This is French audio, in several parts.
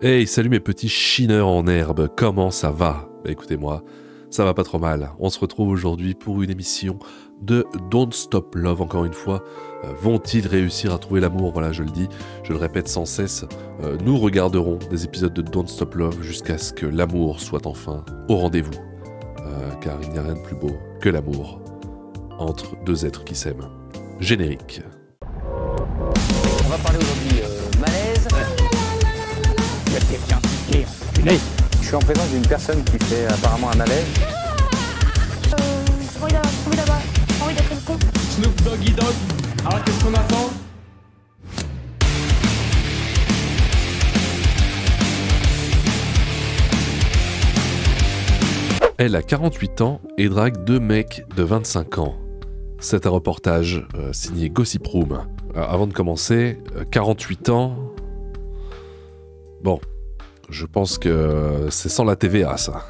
Hey, salut mes petits chineurs en herbe, comment ça va? Écoutez-moi, ça va pas trop mal. On se retrouve aujourd'hui pour une émission de Don't Stop Love, encore une fois. Vont-ils réussir à trouver l'amour? Voilà, je le dis, je le répète sans cesse. Nous regarderons des épisodes de Don't Stop Love jusqu'à ce que l'amour soit enfin au rendez-vous. Car il n'y a rien de plus beau que l'amour entre deux êtres qui s'aiment. Générique. On va parler aujourd'hui malaise. Il y a quelqu'un qui est enculé. Je suis en présence d'une personne qui fait apparemment un malaise. Envie d'être une con. Snoop Doggy Dogg. Alors qu'est-ce qu'on attend? Elle a 48 ans et drague deux mecs de 25 ans. C'est un reportage signé Gossip Room. Avant de commencer, 48 ans... Bon, je pense que c'est sans la TVA, ça.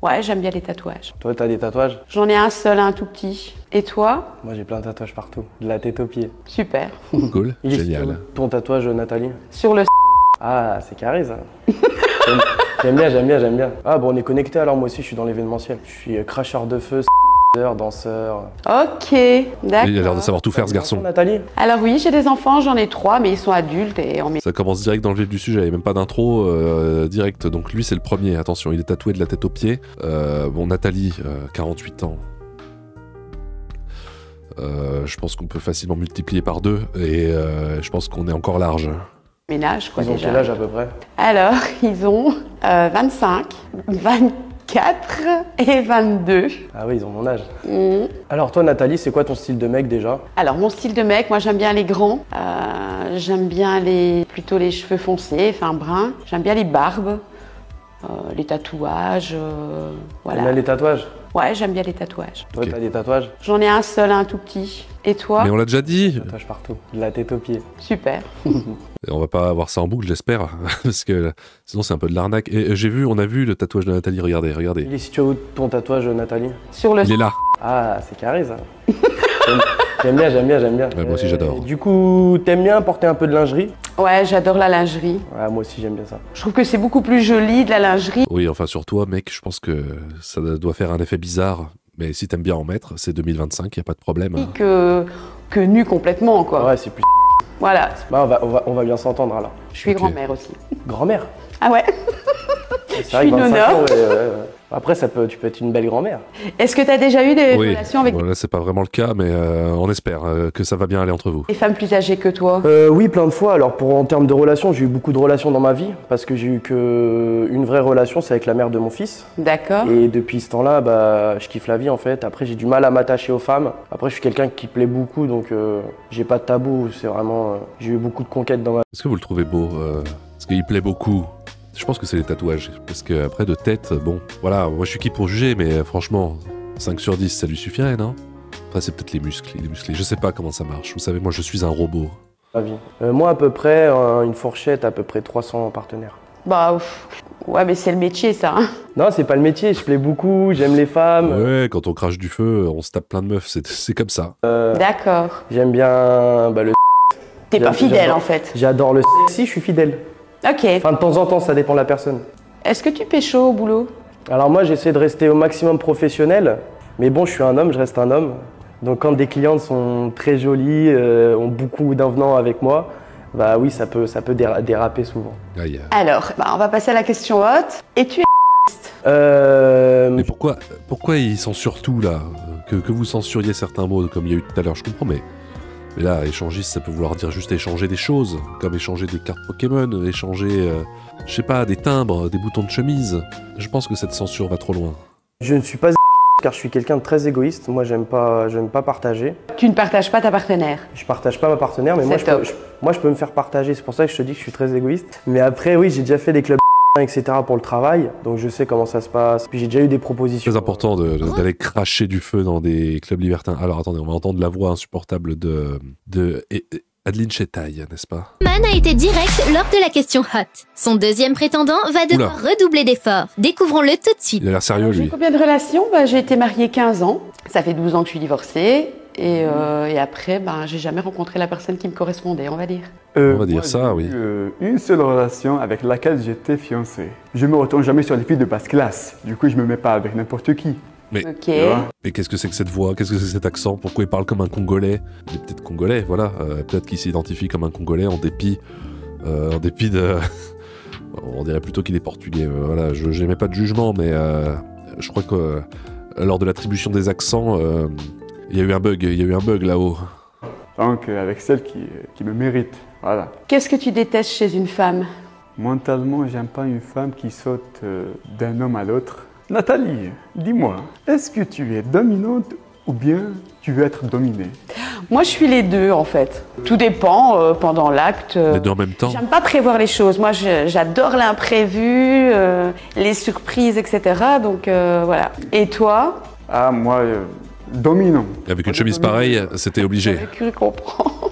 Ouais, j'aime bien les tatouages. Toi, t'as des tatouages? J'en ai un seul, un tout petit. Et toi? Moi, j'ai plein de tatouages partout. De la tête aux pieds. Super. Cool, Il est génial. Ton tatouage, Nathalie? Sur le Ah, c'est carré, ça. J'aime bien. Ah, bon, on est connectés, alors moi aussi, je suis dans l'événementiel. Je suis cracheur de feu, danseur. Ok, d'accord. Il a l'air de savoir tout faire, ce garçon. Nathalie? Alors oui, j'ai des enfants, j'en ai 3, mais ils sont adultes et on met... Ça commence direct dans le vif du sujet, il n'y a même pas d'intro, direct. Donc lui, c'est le premier, attention, il est tatoué de la tête aux pieds. Bon, Nathalie, 48 ans. Je pense qu'on peut facilement multiplier par 2 et je pense qu'on est encore large. ménage, quoi, Ils ont déjà. quel âge, à peu près? Alors, ils ont 25, 24 et 22. Ah oui, ils ont mon âge. Mm. Alors, toi, Nathalie, c'est quoi ton style de mec, déjà? Alors, mon style de mec, moi, j'aime bien les grands. J'aime bien plutôt les cheveux foncés, enfin bruns. J'aime bien les barbes, les tatouages, voilà. T'aimes bien les tatouages? Ouais, j'aime bien les tatouages. Toi, Ok. t'as des tatouages? J'en ai un seul, un tout petit. Et toi? Mais on l'a déjà dit. Tatouages partout. De la tête aux pieds. Super. Et on va pas avoir ça en boucle, j'espère, parce que sinon c'est un peu de l'arnaque. Et on a vu le tatouage de Nathalie, regardez. Il est situé où, ton tatouage, Nathalie? Sur le... Il est là. Ah, c'est carré, ça. J'aime bien. Ouais, moi aussi, j'adore. Du coup, t'aimes bien porter un peu de lingerie? Ouais, j'adore la lingerie. Ouais, moi aussi, j'aime bien ça. Je trouve que c'est beaucoup plus joli de la lingerie. Oui, enfin sur toi, mec, je pense que ça doit faire un effet bizarre. Mais si t'aimes bien en mettre, c'est 2025, y a pas de problème. Que nu complètement, quoi. Ouais, c'est plus... Voilà. Bah, on va bien s'entendre, alors. Je suis Ok. grand-mère aussi. Grand-mère? Ah ouais? C'est Je suis une 25 honneur. ans, ouais. Après, tu peux être une belle grand-mère. Est-ce que tu as déjà eu des Oui, relations avec bon, là c'est pas vraiment le cas, mais on espère que ça va bien aller entre vous. des femmes plus âgées que toi? Oui, plein de fois. Alors, en termes de relations, j'ai eu beaucoup de relations dans ma vie. Parce que j'ai eu une vraie relation, c'est avec la mère de mon fils. D'accord. Et depuis ce temps-là, bah, je kiffe la vie, en fait. Après, j'ai du mal à m'attacher aux femmes. Après, je suis quelqu'un qui plaît beaucoup, donc j'ai pas de tabou. C'est vraiment... j'ai eu beaucoup de conquêtes dans ma vie. Est-ce que vous le trouvez beau Parce qu'il plaît beaucoup. Je pense que c'est les tatouages. Parce que après de tête, bon, voilà, moi je suis qui pour juger, mais franchement, 5 sur 10, ça lui suffirait, non? Après, c'est peut-être les muscles. Je sais pas comment ça marche. Vous savez, moi je suis un robot. Moi, à peu près, une fourchette, à peu près 300 partenaires. Bah, ouf. Ouais, mais c'est le métier, ça. Hein. Non, c'est pas le métier, je plais beaucoup, j'aime les femmes. Ouais, quand on crache du feu, on se tape plein de meufs, c'est comme ça. D'accord. J'aime bien le... T'es pas fidèle, j'adore- en fait. J'adore le si, je suis fidèle. Ok. Enfin, de temps en temps, ça dépend de la personne. Est-ce que tu pécho au boulot? Alors moi, j'essaie de rester au maximum professionnel, mais bon, je suis un homme, je reste un homme. Donc quand des clientes sont très jolies, ont beaucoup d'avenants avec moi, bah oui, ça peut déraper souvent. Aïe. Alors, bah, on va passer à la question haute. Es-tu Mais pourquoi ils censurent tout là que vous censuriez certains mots comme il y a eu tout à l'heure, je comprends, mais là, échangiste, ça peut vouloir dire juste échanger des choses, comme échanger des cartes Pokémon, échanger, je sais pas, des timbres, des boutons de chemise. Je pense que cette censure va trop loin. Je ne suis pas car je suis quelqu'un de très égoïste. Moi, j'aime pas partager. Tu ne partages pas ta partenaire? Je partage pas ma partenaire, mais moi C'est top. je peux me faire partager. C'est pour ça que je te dis que je suis très égoïste. Mais après, oui, j'ai déjà fait des clubs etc. pour le travail, donc je sais comment ça se passe. Puis j'ai déjà eu des propositions. Très important d'aller cracher du feu dans des clubs libertins. Alors attendez, on va entendre la voix insupportable de Adeline Chetaille, n'est-ce pas? Man a été direct lors de la question hot. Son deuxième prétendant va devoir redoubler d'efforts. Découvrons-le tout de suite. Il a l'air sérieux, J'ai lui. combien de relations? Bah, j'ai été mariée 15 ans. Ça fait 12 ans que je suis divorcée. Et après, j'ai jamais rencontré la personne qui me correspondait, on va dire. On va dire ça, oui. Une seule relation avec laquelle j'étais fiancé. Je me retourne jamais sur les filles de basse classe. Du coup, je me mets pas avec n'importe qui. Mais, Ok. mais qu'est-ce que c'est que cette voix? Qu'est-ce que c'est que cet accent? Pourquoi il parle comme un Congolais? Il est peut-être Congolais, voilà. Peut-être qu'il s'identifie comme un Congolais en dépit de... On dirait plutôt qu'il est portugais. Voilà, je n'aimais pas de jugement, mais je crois que lors de l'attribution des accents, il y a eu un bug là-haut. Donc, avec celle qui me mérite. Voilà. Qu'est-ce que tu détestes chez une femme? Mentalement, j'aime pas une femme qui saute d'un homme à l'autre. Nathalie, dis-moi, est-ce que tu es dominante ou bien tu veux être dominée? Moi, je suis les deux, en fait. Tout dépend pendant l'acte. Les deux en même temps? J'aime pas prévoir les choses. Moi, j'adore l'imprévu, les surprises, etc. Donc, voilà. Et toi? Ah, moi, dominant. Avec une chemise pareille, c'était obligé. J'avais cru comprendre.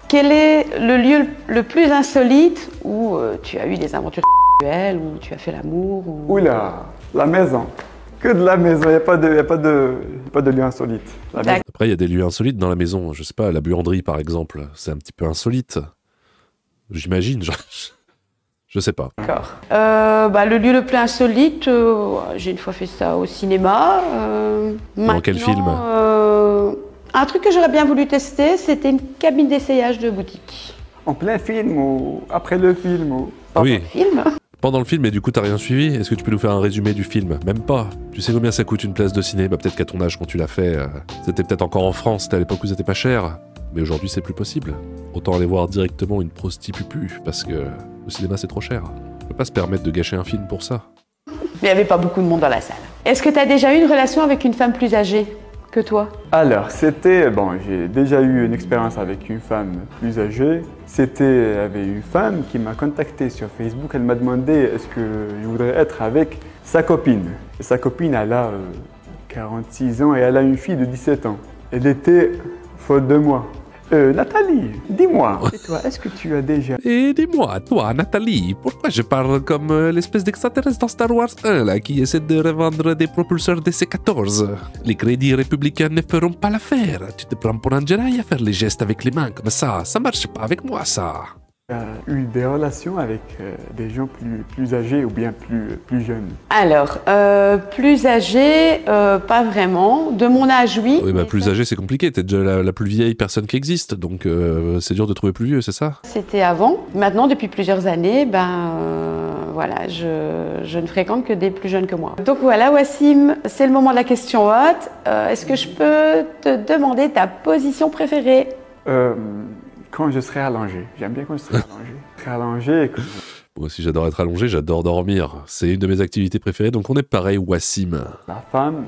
Quel est le lieu le plus insolite où tu as eu des aventures sexuelles, où tu as fait l'amour ou... Oula, la maison. Que de la maison, il n'y a pas de lieu insolite. La maison. Après, il y a des lieux insolites dans la maison. Je sais pas, la buanderie, par exemple. C'est un petit peu insolite. J'imagine. Je sais pas. D'accord. Le lieu le plus insolite, j'ai une fois fait ça au cinéma. Dans quel film? Un truc que j'aurais bien voulu tester, c'était une cabine d'essayage de boutique. En plein film ou après le film ou... Ah oui. Film. Pendant le film, et du coup, t'as rien suivi? Est-ce que tu peux nous faire un résumé du film? Même pas. Tu sais combien ça coûte une place de ciné? Peut-être qu'à ton âge, quand tu l'as fait, c'était peut-être encore en France, c'était à l'époque où c'était pas cher. Mais aujourd'hui, c'est plus possible. Autant aller voir directement une prostitupu, parce que le cinéma, c'est trop cher. On peut pas se permettre de gâcher un film pour ça. Mais il n'y avait pas beaucoup de monde dans la salle. Est-ce que tu as déjà eu une relation avec une femme plus âgée que toi? Alors, j'ai déjà eu une expérience avec une femme plus âgée. Il y avait une femme qui m'a contacté sur Facebook. Elle m'a demandé est-ce que je voudrais être avec sa copine. Et sa copine, elle a 46 ans et elle a une fille de 17 ans. Elle était folle de moi. Nathalie, dis-moi, et toi, est-ce que tu as déjà... Et dis-moi, toi, Nathalie, pourquoi je parle comme l'espèce d'extraterrestre dans Star Wars 1, là, qui essaie de revendre des propulseurs DC-14? Les crédits républicains ne feront pas l'affaire. Tu te prends pour un Jedi à faire les gestes avec les mains comme ça marche pas avec moi, ça. Tu as eu des relations avec des gens plus âgés ou bien plus jeunes? Alors, plus âgé, pas vraiment. De mon âge, oui. Oui, plus âgé, c'est compliqué. T'es déjà la plus vieille personne qui existe, donc c'est dur de trouver plus vieux, c'est ça? C'était avant. Maintenant, depuis plusieurs années, voilà, je ne fréquente que des plus jeunes que moi. Donc voilà, Wassim, c'est le moment de la question hot. Est-ce que je peux te demander ta position préférée? Quand je serai allongé. J'aime bien quand je serai allongé. Je serai allongé. Moi aussi, j'adore être allongé, j'adore dormir. C'est une de mes activités préférées, donc on est pareil, Wassim. La femme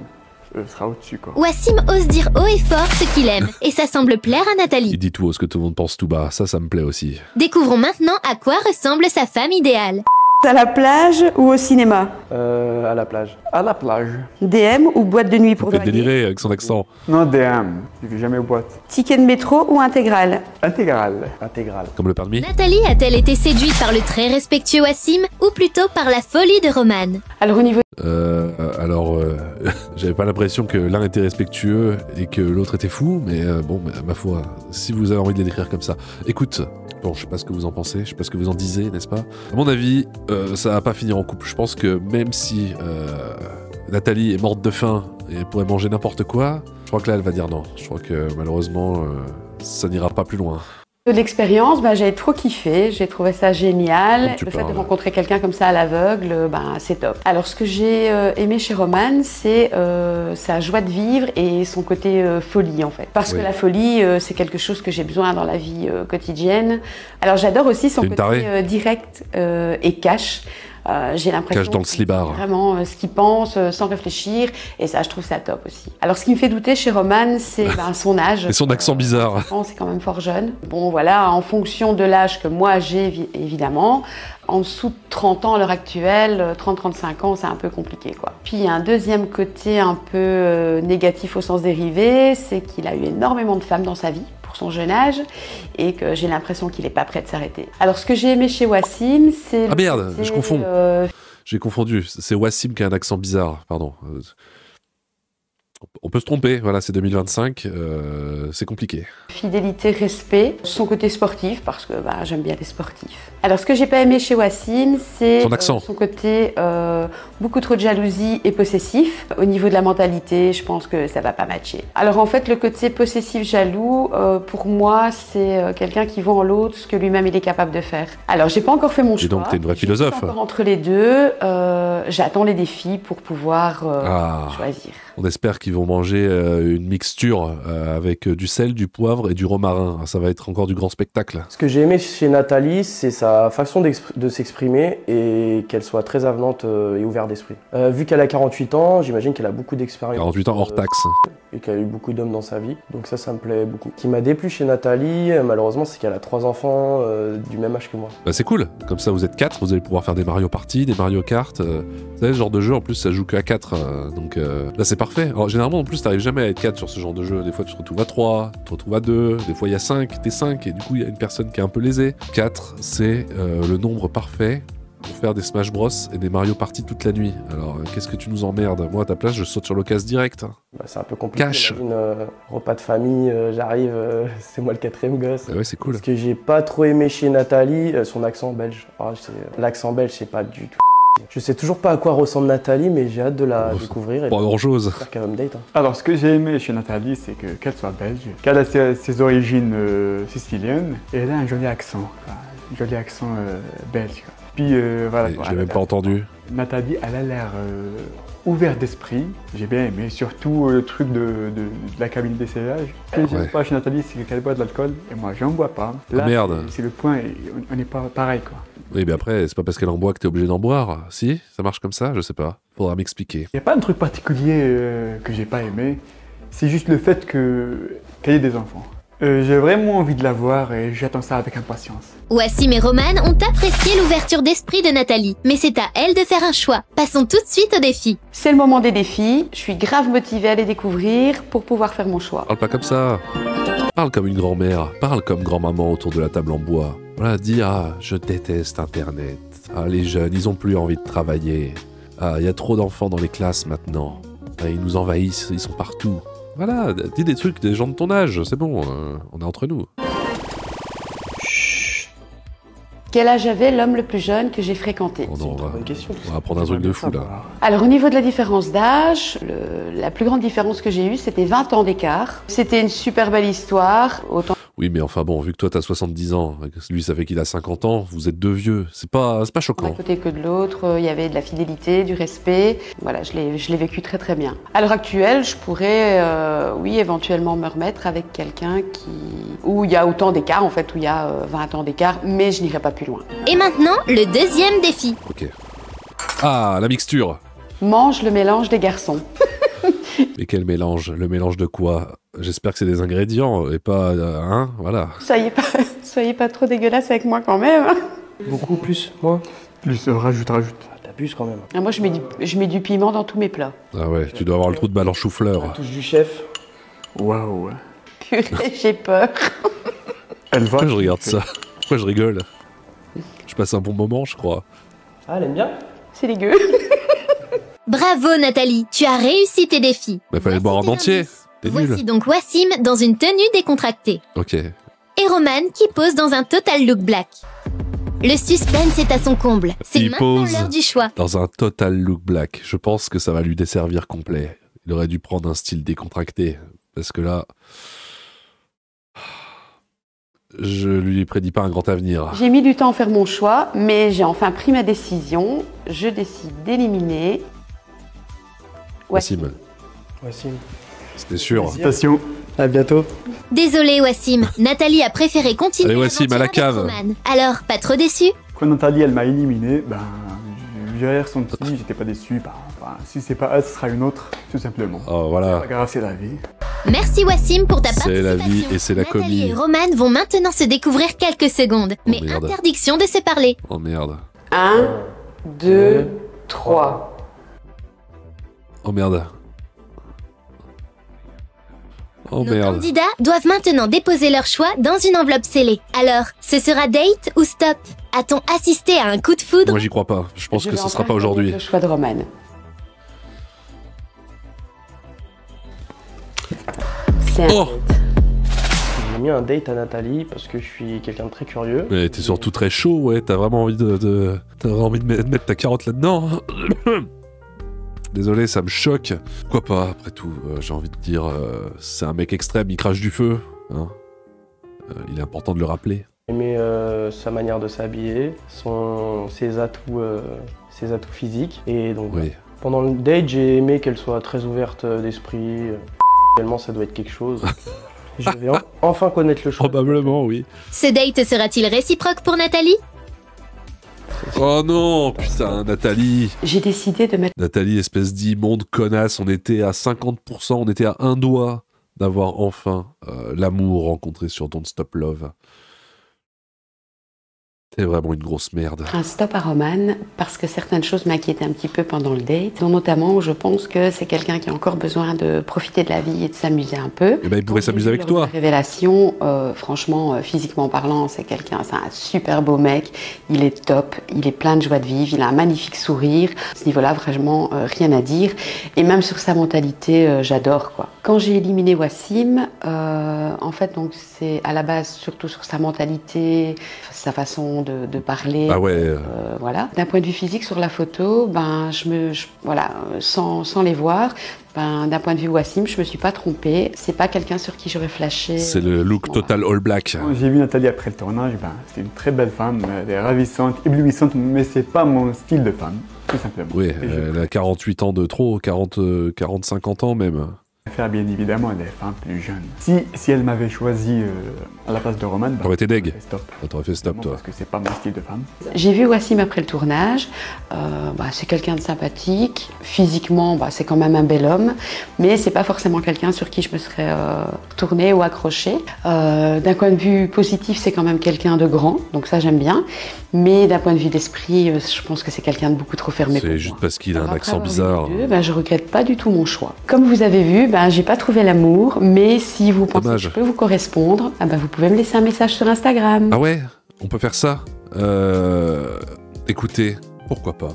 sera au-dessus, quoi. Wassim ose dire haut et fort ce qu'il aime, et ça semble plaire à Nathalie. Il dit tout haut ce que tout le monde pense tout bas, ça me plaît aussi. Découvrons maintenant à quoi ressemble sa femme idéale. À la plage ou au cinéma? À la plage. À la plage. DM ou boîte de nuit pour Vous faites draguer? délirer avec son accent. Non, DM. Je vais jamais aux boîtes. Ticket de métro ou intégrale? Intégrale. Intégrale. Comme le permis? Nathalie a-t-elle été séduite par le très respectueux Wassim ou plutôt par la folie de Roman? Alors au niveau... J'avais pas l'impression que l'un était respectueux et que l'autre était fou, mais ma foi, si vous avez envie de les décrire comme ça. Écoute, bon, je sais pas ce que vous en pensez, je sais pas ce que vous en disiez, n'est-ce pas? À mon avis, ça va pas finir en couple. Je pense que même si Nathalie est morte de faim et elle pourrait manger n'importe quoi, je crois que là, elle va dire non. Je crois que malheureusement, ça n'ira pas plus loin. De l'expérience, j'ai trop kiffé, j'ai trouvé ça génial. Comme tu Le fait parles. de rencontrer quelqu'un comme ça à l'aveugle, c'est top. Alors ce que j'ai aimé chez Roman, c'est sa joie de vivre et son côté folie en fait. Parce Oui. que la folie, c'est quelque chose que j'ai besoin dans la vie quotidienne. Alors j'adore aussi son C'est une côté tarée. direct et cash. J'ai l'impression Cache dans le qu'il slibard. dit vraiment ce qu'il pense sans réfléchir et ça je trouve ça top aussi. Alors ce qui me fait douter chez Roman c'est son âge. Et son accent bizarre. C'est quand même fort jeune. Bon voilà, en fonction de l'âge que moi j'ai évidemment, en dessous de 30 ans à l'heure actuelle, 30-35 ans c'est un peu compliqué quoi. Puis il y a un deuxième côté un peu négatif au sens dérivé, c'est qu'il a eu énormément de femmes dans sa vie pour son jeune âge et que j'ai l'impression qu'il n'est pas prêt de s'arrêter. Alors ce que j'ai aimé chez Wassim c'est... Ah merde, je confonds. J'ai confondu, c'est Wassim qui a un accent bizarre, pardon. On peut se tromper, voilà, c'est 2025, c'est compliqué. Fidélité, respect, son côté sportif, parce que bah, j'aime bien les sportifs. Alors, ce que j'ai pas aimé chez Wassim, c'est Son accent. son côté beaucoup trop de jalousie et possessif. Au niveau de la mentalité, je pense que ça va pas matcher. Alors, en fait, le côté possessif-jaloux, pour moi, c'est quelqu'un qui voit en l'autre ce que lui-même il est capable de faire. Alors, j'ai pas encore fait mon choix. Et donc, t'es une vraie philosophe. Je suis encore entre les deux. J'attends les défis pour pouvoir choisir. On espère qu'ils vont manger une mixture avec du sel, du poivre et du romarin. Ça va être encore du grand spectacle. Ce que j'ai aimé chez Nathalie, c'est sa façon de s'exprimer et qu'elle soit très avenante et ouverte d'esprit. Vu qu'elle a 48 ans, j'imagine qu'elle a beaucoup d'expérience. 48 ans hors taxe. Et qu'elle a eu beaucoup d'hommes dans sa vie. Donc ça me plaît beaucoup. Ce qui m'a déplu chez Nathalie, malheureusement, c'est qu'elle a 3 enfants du même âge que moi. Bah, c'est cool. Comme ça, vous êtes 4, vous allez pouvoir faire des Mario Party, des Mario Kart. Vous savez, ce genre de jeu, en plus, ça joue que à 4. Donc là, c'est parfait. Alors, généralement, en plus, t'arrives jamais à être 4 sur ce genre de jeu. Des fois, tu te retrouves à 3, tu te retrouves à 2. Des fois, il y a 5, t'es 5. Et du coup, il y a une personne qui est un peu lésée. 4, c'est le nombre parfait pour faire des Smash Bros et des Mario Party toute la nuit. Alors, qu'est-ce que tu nous emmerdes? Moi, à ta place, je saute sur l'occasion direct. Bah, c'est un peu compliqué. Cash. Repas de famille, j'arrive, c'est moi le 4e gosse. Ah ouais, c'est cool. Ce que j'ai pas trop aimé chez Nathalie, son accent belge. L'accent belge, c'est pas du tout. Je sais toujours pas à quoi ressemble Nathalie, mais j'ai hâte de la découvrir. Pas grand-chose. J'espère qu'elle va me date. Alors, ce que j'ai aimé chez Nathalie, c'est qu'elle soit belge, qu'elle a ses origines siciliennes, et elle a un joli accent, un joli accent belge. Quoi. Puis voilà. Je l'ai même pas entendu. Nathalie, elle a l'air ouverte d'esprit. J'ai bien aimé, surtout le truc de la cabine d'essayage. Ce que j'aime pas chez Nathalie, c'est qu'elle boit de l'alcool, et moi, j'en bois pas. Là, merde. C'est le point, on n'est pas pareil, quoi. Oui, mais après, c'est pas parce qu'elle en boit que t'es obligé d'en boire. Si, ça marche comme ça, je sais pas. Faudra m'expliquer. Il n'y a pas un truc particulier que j'ai pas aimé. C'est juste le fait qu'elle ait des enfants. J'ai vraiment envie de la voir et j'attends ça avec impatience. Wassim et Roman ont apprécié l'ouverture d'esprit de Nathalie, mais c'est à elle de faire un choix. Passons tout de suite au défi. C'est le moment des défis. Je suis grave motivée à les découvrir pour pouvoir faire mon choix. Parle pas comme ça. Parle comme une grand-mère. Parle comme grand-maman autour de la table en bois. Voilà, dis « Ah, je déteste Internet. Ah, les jeunes, ils ont plus envie de travailler. Ah, il y a trop d'enfants dans les classes maintenant. Ah, ils nous envahissent, ils sont partout. » Voilà, dis des trucs des gens de ton âge, c'est bon, on est entre nous. Quel âge avait l'homme le plus jeune que j'ai fréquenté? On Bonne question. va apprendre un truc de fou, là. Alors au niveau de la différence d'âge, la plus grande différence que j'ai eue, c'était 20 ans d'écart. C'était une super belle histoire. Autant Oui, mais enfin bon, vu que toi t'as 70 ans, lui ça fait qu'il a 50 ans, vous êtes deux vieux, c'est pas d'un choquant. côté que de l'autre, il y avait de la fidélité, du respect. Voilà, je l'ai vécu très très bien. À l'heure actuelle, je pourrais, oui, éventuellement me remettre avec quelqu'un où il y a autant d'écart, en fait, où il y a 20 ans d'écart, mais je n'irai pas plus loin. Et maintenant, le deuxième défi. Ok. Ah, la mixture. Mange le mélange des garçons. Mais quel mélange? Le mélange de quoi? J'espère que c'est des ingrédients et pas... hein, voilà. Soyez pas trop dégueulasse avec moi quand même. Beaucoup plus, moi. Plus, rajoute. Ah, t'abuses quand même. Moi, je mets du piment dans tous mes plats. Ah ouais, tu dois avoir le trou de balle en chou-fleur. Touche du chef. Waouh. Purée, j'ai peur. Elle va. Pourquoi je regarde ça? Pourquoi je rigole? Je passe un bon moment, je crois. Ah, elle aime bien. C'est dégueu. Bravo Nathalie, tu as réussi tes défis. Mais fallait le boire en Voici tes entier. indices. T'es Voici nul. donc Wassim dans une tenue décontractée. Ok. Et Roman qui pose dans un total look black. Le suspense est à son comble. C'est Il maintenant pose l'heure du choix. dans un total look black. Je pense que ça va lui desservir complet. Il aurait dû prendre un style décontracté. Parce que là... je lui prédis pas un grand avenir. J'ai mis du temps à faire mon choix, mais j'ai enfin pris ma décision. Je décide d'éliminer Wassim. Wassim. C'était sûr. Félicitations. À bientôt. Désolé Wassim, Nathalie a préféré continuer Allez, Wassim, à la l'aventure cave. avec Roman. Alors, pas trop déçu? Quand Nathalie, elle m'a éliminé, ben, j'ai ressenti, j'étais pas déçu. Si c'est pas elle, ce sera une autre, tout simplement. Oh, voilà. Pas grave, c'est la vie. Merci Wassim pour ta C'est participation. la vie et c'est la Nathalie commis. et Roman vont maintenant se découvrir quelques secondes. Mais merde. interdiction de se parler. Oh merde. 1, 2, 3. Oh merde. Oh Nos merde. candidats doivent maintenant déposer leur choix dans une enveloppe scellée. Alors, ce sera date ou stop? A-t-on assisté à un coup de foudre? Moi j'y crois pas. Je pense que ce sera pas aujourd'hui. Le choix de Roman. c'est un Oh. date. J'ai mis un date à Nathalie parce que je suis quelqu'un de très curieux. Mais t'es surtout très chaud, ouais, t'as vraiment envie t'as vraiment envie de mettre ta carotte là-dedans. Désolé, ça me choque. Pourquoi pas, après tout, j'ai envie de dire, c'est un mec extrême, il crache du feu. Hein. Il est important de le rappeler. J'aimais sa manière de s'habiller, ses atouts physiques. Et donc, Oui. pendant le date, j'ai aimé qu'elle soit très ouverte d'esprit. Réellement, ça doit être quelque chose. Je vais enfin connaître le choix. Probablement, oui. Ce date sera-t-il réciproque pour Nathalie? Oh non, putain, Nathalie. J'ai décidé de mettre Nathalie, espèce d'immonde connasse, on était à 50%, on était à un doigt d'avoir enfin l'amour rencontré sur Don't Stop Love. C'est vraiment une grosse merde. un stop à Roman parce que certaines choses m'inquiétaient un petit peu pendant le date. Notamment, je pense que c'est quelqu'un qui a encore besoin de profiter de la vie et de s'amuser un peu. Eh ben, il pourrait s'amuser avec toi. Révélation, franchement, physiquement parlant, c'est un super beau mec. Il est top, il est plein de joie de vivre, il a un magnifique sourire. À ce niveau-là, vraiment, rien à dire. Et même sur sa mentalité, j'adore, quoi. Quand j'ai éliminé Wassim, en fait, donc c'est à la base surtout sur sa mentalité, sa façon de parler. Ah ouais. Voilà. D'un point de vue physique, sur la photo, voilà, sans les voir, d'un point de vue Wassim, je me suis pas trompée. C'est pas quelqu'un sur qui j'aurais flashé. C'est le look total all black. Quand j'ai vu Nathalie après le tournage, c'était une très belle femme, elle est ravissante, éblouissante, mais c'est pas mon style de femme, tout simplement. Oui, elle a 48 ans de trop, 40-50 ans même. Je préfère bien évidemment des femmes plus jeunes. Si elle m'avait choisi à la place de Roman, T'aurais été deg. stop. T'aurais fait stop, toi. Parce que c'est pas mon style de femme. J'ai vu Wassim après le tournage. C'est quelqu'un de sympathique. Physiquement, c'est quand même un bel homme. Mais c'est pas forcément quelqu'un sur qui je me serais tournée ou accrochée. D'un point de vue positif, c'est quand même quelqu'un de grand. Donc ça, j'aime bien. Mais d'un point de vue d'esprit, je pense que c'est quelqu'un de beaucoup trop fermé pour C'est juste moi. parce qu'il a un Alors, accent après avoir bizarre. vu les deux, je regrette pas du tout mon choix. Comme vous avez vu, j'ai pas trouvé l'amour. Mais si vous pensez Dommage. que je peux vous correspondre, vous pouvez me laisser un message sur Instagram. Ah ouais, on peut faire ça. Écoutez, pourquoi pas.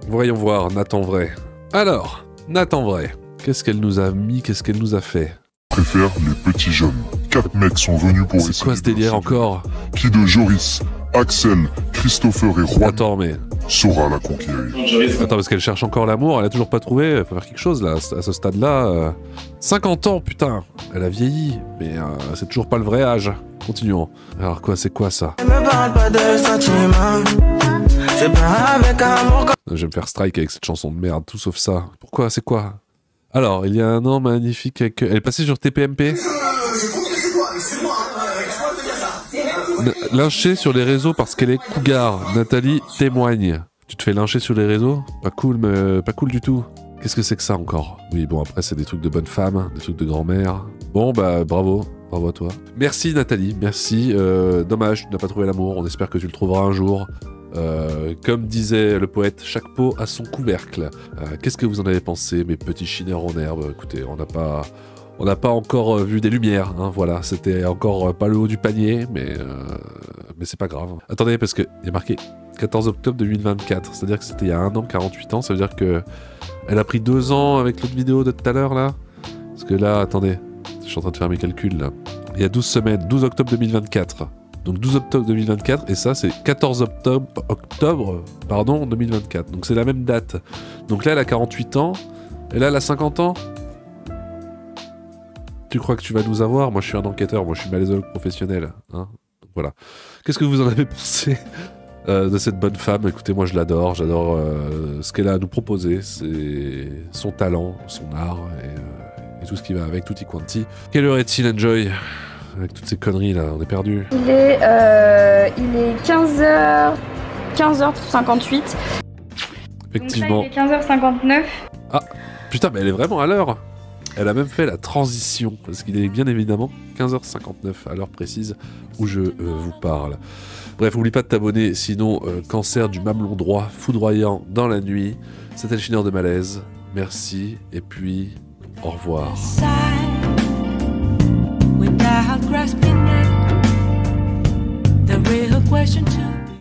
Voyons voir, Nathan Vrai. Alors, Nathan Vrai, qu'est-ce qu'elle nous a mis, qu'est-ce qu'elle nous a fait? Préfère les petits jeunes. 4 mecs sont venus pour C'est quoi ce délire encore? Qui de Joris, Axel, Christopher et Juan Attends, mais... saura la conquérir. Attends, parce qu'elle cherche encore l'amour, elle a toujours pas trouvé, faut faire quelque chose là, à ce stade-là. 50 ans, putain, elle a vieilli, mais c'est toujours pas le vrai âge. Continuons. Alors quoi, c'est quoi ça? Je vais me faire strike avec cette chanson de merde, tout sauf ça. Pourquoi, c'est quoi? Alors, il y a un an magnifique avec... Elle est passée sur TPMP? Lynchée sur les réseaux parce qu'elle est cougar. Nathalie témoigne. Tu te fais lyncher sur les réseaux? Pas cool, mais pas cool du tout. Qu'est-ce que c'est que ça encore? Oui, bon, après, c'est des trucs de bonne femme, des trucs de grand-mère. Bon, bravo. Bravo à toi. Merci Nathalie, merci. Dommage, tu n'as pas trouvé l'amour. On espère que tu le trouveras un jour. Comme disait le poète, chaque pot a son couvercle. Qu'est-ce que vous en avez pensé, mes petits chineurs en herbe? Écoutez, on n'a pas encore vu des lumières, hein, voilà. C'était encore pas le haut du panier, mais c'est pas grave. Attendez, parce qu'il y a marqué 14 octobre 2024, c'est-à-dire que c'était il y a un an, 48 ans, ça veut dire que elle a pris 2 ans avec l'autre vidéo de tout à l'heure, là? Parce que là, attendez, je suis en train de faire mes calculs, là. Il y a 12 semaines, 12 octobre 2024. Donc 12 octobre 2024, et ça c'est 14 octobre 2024. Donc c'est la même date. Donc là elle a 48 ans, et là elle a 50 ans. Tu crois que tu vas nous avoir? Moi je suis un enquêteur, moi je suis malaisologue professionnel. Hein, donc voilà. Qu'est-ce que vous en avez pensé de cette bonne femme? Écoutez, moi je l'adore, j'adore ce qu'elle a à nous proposer. C'est son talent, son art, et tout ce qui va avec, tutti quanti. Quelle heure est-il, Enjoy? Avec toutes ces conneries là, on est perdu. Il est 15h58. Effectivement. Donc là, il est 15h59. Ah, putain, mais elle est vraiment à l'heure. Elle a même fait la transition, parce qu'il est bien évidemment 15h59 à l'heure précise où je vous parle. Bref, oublie pas de t'abonner, sinon cancer du mamelon droit foudroyant dans la nuit. C'était le chineur de malaise. Merci, et puis au revoir. Without grasping it, the real question to